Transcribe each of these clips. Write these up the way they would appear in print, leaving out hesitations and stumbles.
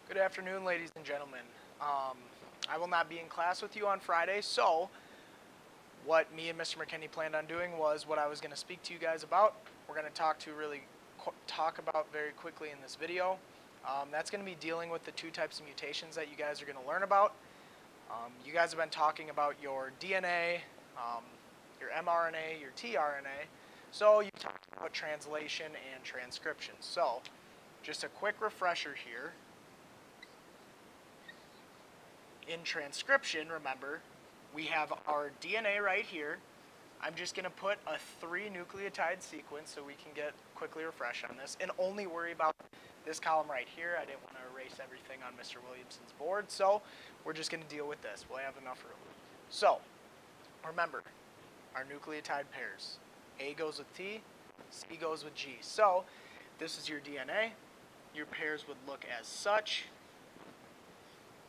Good afternoon, ladies and gentlemen. I will not be in class with you on Friday, so what me and Mr. McKinney planned on doing was what I was going to speak to you guys about. We're going to talk about very quickly in this video. That's going to be dealing with the two types of mutations that you guys are going to learn about. You guys have been talking about your DNA, your mRNA, your tRNA. So you talked about translation and transcription. So just a quick refresher here. In transcription, remember, we have our DNA right here. I'm just going to put a 3 nucleotide sequence so we can get quickly refreshed on this and only worry about this column right here. I didn't want to erase everything on Mr. Williamson's board, so we're just going to deal with this. We'll have enough room. So, remember, our nucleotide pairs. A goes with T, C goes with G. So, this is your DNA. Your pairs would look as such.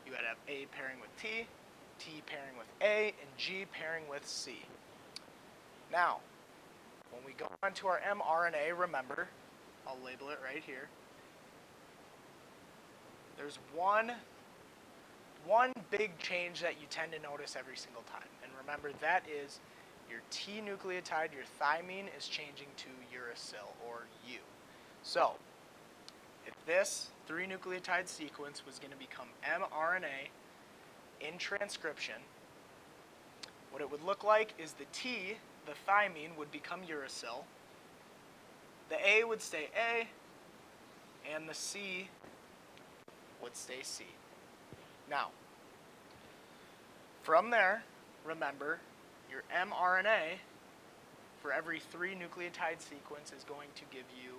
You would have A pairing with T, T pairing with A, and G pairing with C. Now, when we go on to our mRNA, remember, I'll label it right here. There's one big change that you tend to notice every single time. And remember, that is your T nucleotide, your thymine, is changing to uracil, or U. So, if this 3 nucleotide sequence was going to become mRNA in transcription, what it would look like is the T, the thymine, would become uracil, the A would stay A, and the C would stay C. Now, from there, remember, your mRNA for every 3 nucleotide sequence is going to give you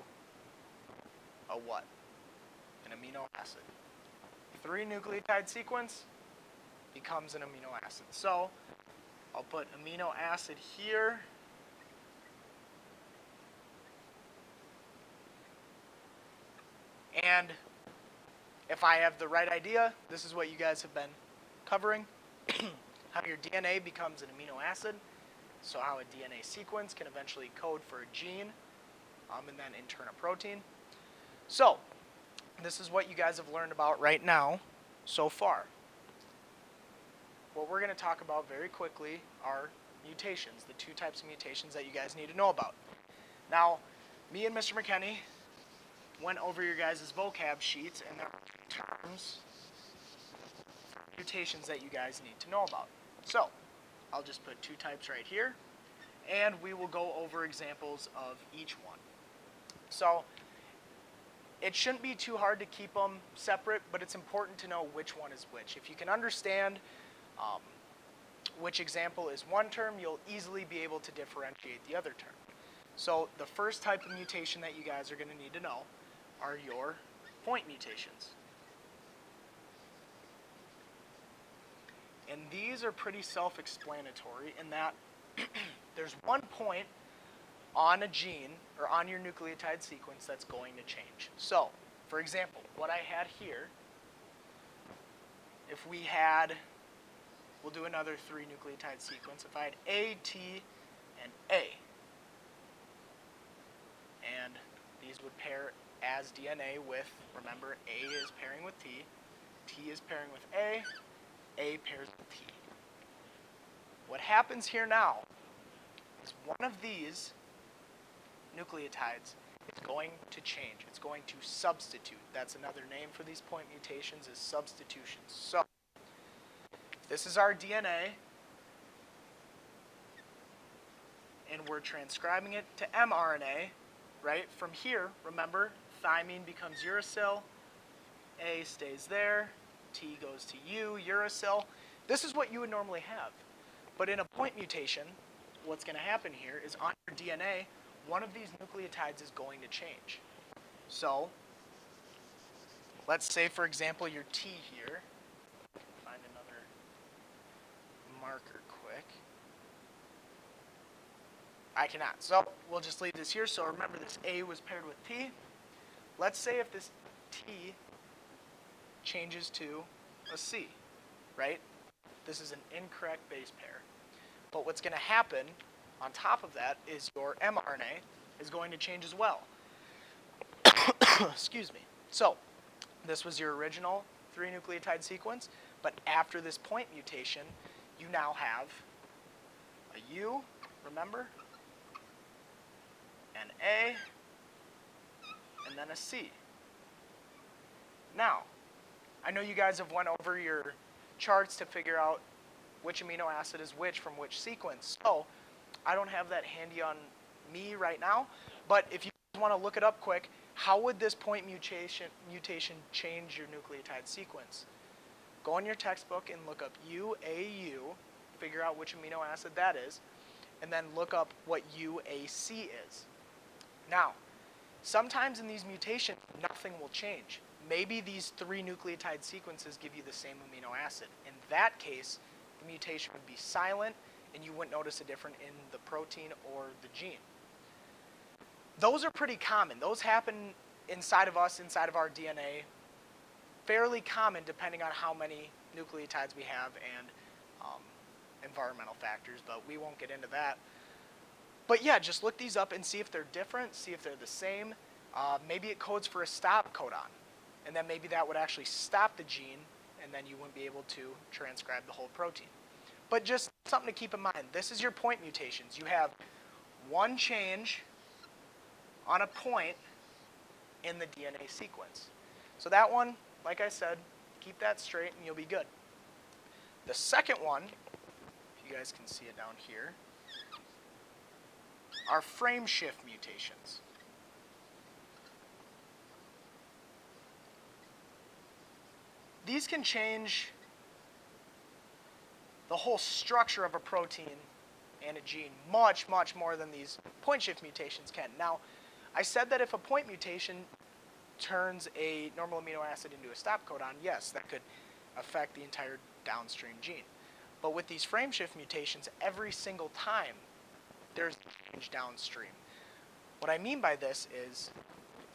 a what? An amino acid. 3 nucleotide sequence becomes an amino acid. So I'll put amino acid here. And if I have the right idea, this is what you guys have been covering. How your DNA becomes an amino acid. So how a DNA sequence can eventually code for a gene and then in turn a protein. So this is what you guys have learned about right now so far. What we're going to talk about very quickly are mutations, the 2 types of mutations that you guys need to know about. Now, me and Mr. McKinney went over your guys' vocab sheets, and there are terms, mutations that you guys need to know about. So, I'll just put 2 types right here, and we will go over examples of each one. So, it shouldn't be too hard to keep them separate, but it's important to know which one is which. If you can understand which example is one term, you'll easily be able to differentiate the other term. So the first type of mutation that you guys are going to need to know are your point mutations. And these are pretty self-explanatory in that there's one point on a gene, or on your nucleotide sequence, that's going to change. So, for example, what I had here, if we had, we'll do another 3 nucleotide sequence. If I had A, T, and A, and these would pair as DNA with, remember, A is pairing with T, T is pairing with A pairs with T. What happens here now is one of these nucleotides is going to change. It's going to substitute. That's another name for these point mutations, is substitutions. So, this is our DNA, and we're transcribing it to mRNA, right? From here, remember, thymine becomes uracil, A stays there, T goes to U, uracil. This is what you would normally have. But in a point mutation, what's going to happen here is on your DNA, one of these nucleotides is going to change. So, let's say, for example, your T here. Find another marker quick. I cannot. So, we'll just leave this here. So, remember, this A was paired with T. Let's say if this T changes to a C, right? This is an incorrect base pair. But what's going to happen on top of that is your mRNA is going to change as well. Excuse me. So This was your original 3 nucleotide sequence, but after this point mutation, you now have a U, remember, an A, and then a C. Now, I know you guys have went over your charts to figure out which amino acid is which from which sequence. So I don't have that handy on me right now, but if you want to look it up quick, how would this point mutation change your nucleotide sequence? Go in your textbook and look up UAU, figure out which amino acid that is, and then look up what UAC is. Now, sometimes in these mutations, nothing will change. Maybe these 3 nucleotide sequences give you the same amino acid. In that case, the mutation would be silent, and you wouldn't notice a difference in the protein or the gene. Those are pretty common. Those happen inside of us, inside of our DNA, fairly common depending on how many nucleotides we have and environmental factors, but we won't get into that. But yeah, just look these up and see if they're different, see if they're the same. Maybe it codes for a stop codon, and then maybe that would actually stop the gene, and then you wouldn't be able to transcribe the whole protein. But just something to keep in mind, this is your point mutations. You have one change on a point in the DNA sequence. So that one, like I said, keep that straight and you'll be good. The second one, if you guys can see it down here, are frame shift mutations. These can change the whole structure of a protein and a gene much, much more than these point shift mutations can. Now, I said that if a point mutation turns a normal amino acid into a stop codon, yes, that could affect the entire downstream gene. But with these frame shift mutations, every single time there's a change downstream. What I mean by this is,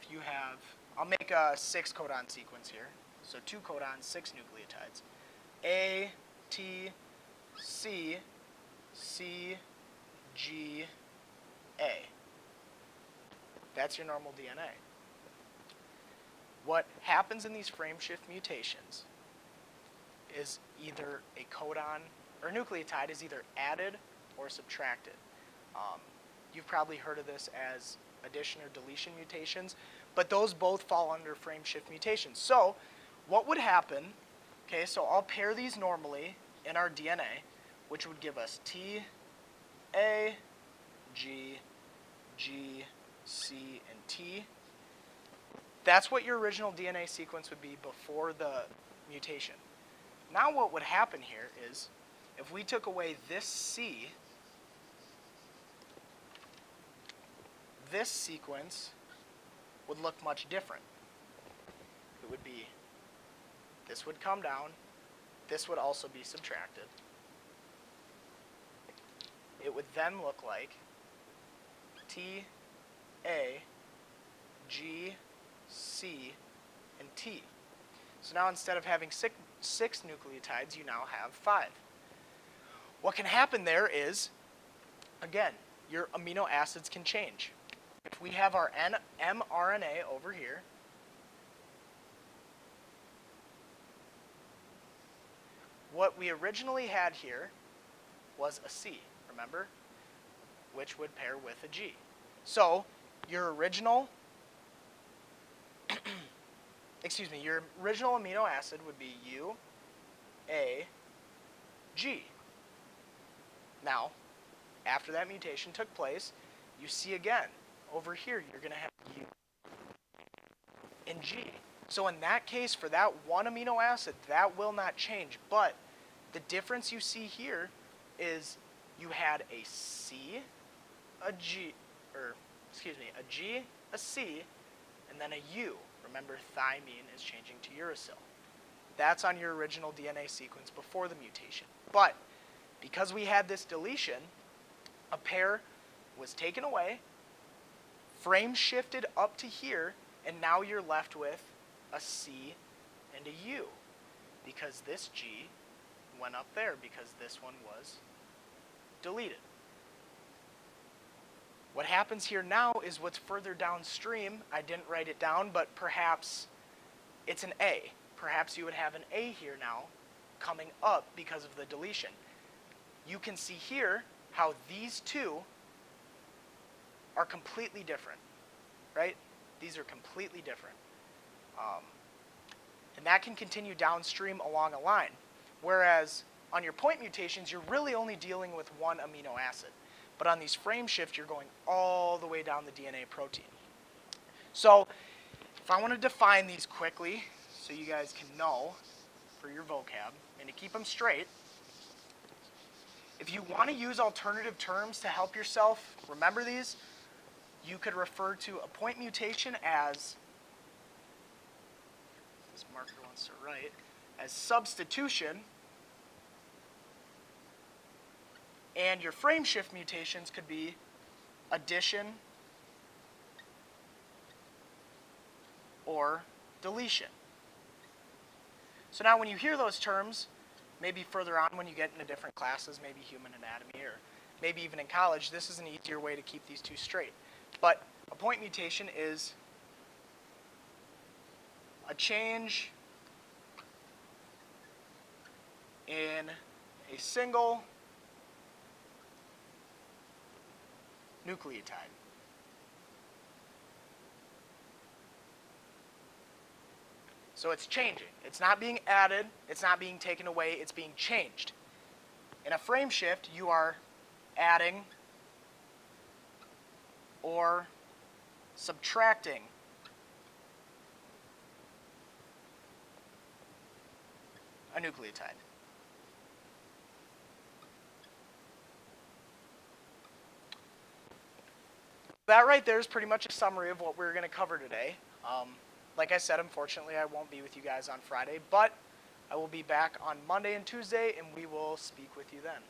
if you have, I'll make a 6 codon sequence here. So 2 codons, 6 nucleotides. A, T, C, C, G, A. That's your normal DNA. What happens in these frame shift mutations is either a codon or nucleotide is either added or subtracted. You've probably heard of this as addition or deletion mutations, but those both fall under frame shift mutations. So what would happen, okay, so I'll pair these normally in our DNA, which would give us T, A, G, G, C, and T. That's what your original DNA sequence would be before the mutation. Now what would happen here is, if we took away this C, this sequence would look much different. It would be, this would come down, this would also be subtracted. It would then look like T, A, G, C, and T. So now instead of having six nucleotides, you now have 5. What can happen there is, again, your amino acids can change. If we have our mRNA over here, what we originally had here was a C, remember? Which would pair with a G. So your original, your original amino acid would be U, A, G. Now, after that mutation took place, you see again, over here you're going to have U and G. So in that case, for that one amino acid, that will not change. But the difference you see here is you had a C, a G, a G, a C, and then a U. Remember, thymine is changing to uracil. That's on your original DNA sequence before the mutation. But because we had this deletion, a pair was taken away, frame shifted up to here, and now you're left with a C and a U, because this G went up there because this one was deleted. What happens here now is what's further downstream. I didn't write it down, but perhaps it's an A. Perhaps you would have an A here now coming up because of the deletion. You can see here how these two are completely different, right? These are completely different. And that can continue downstream along a line. Whereas on your point mutations, you're really only dealing with one amino acid. But on these frame shift, you're going all the way down the DNA protein. So if I want to define these quickly so you guys can know for your vocab and to keep them straight, if you want to use alternative terms to help yourself remember these, you could refer to a point mutation as, this marker wants to write, as substitution, and your frame shift mutations could be addition or deletion. So now when you hear those terms, maybe further on when you get into different classes, maybe human anatomy or maybe even in college, this is an easier way to keep these two straight. But a point mutation is a change in a single nucleotide. So it's changing. It's not being added, it's not being taken away, it's being changed. In a frame shift, you are adding or subtracting a nucleotide. That right there is pretty much a summary of what we're going to cover today. Like I said, unfortunately, I won't be with you guys on Friday, but I will be back on Monday and Tuesday, and we will speak with you then.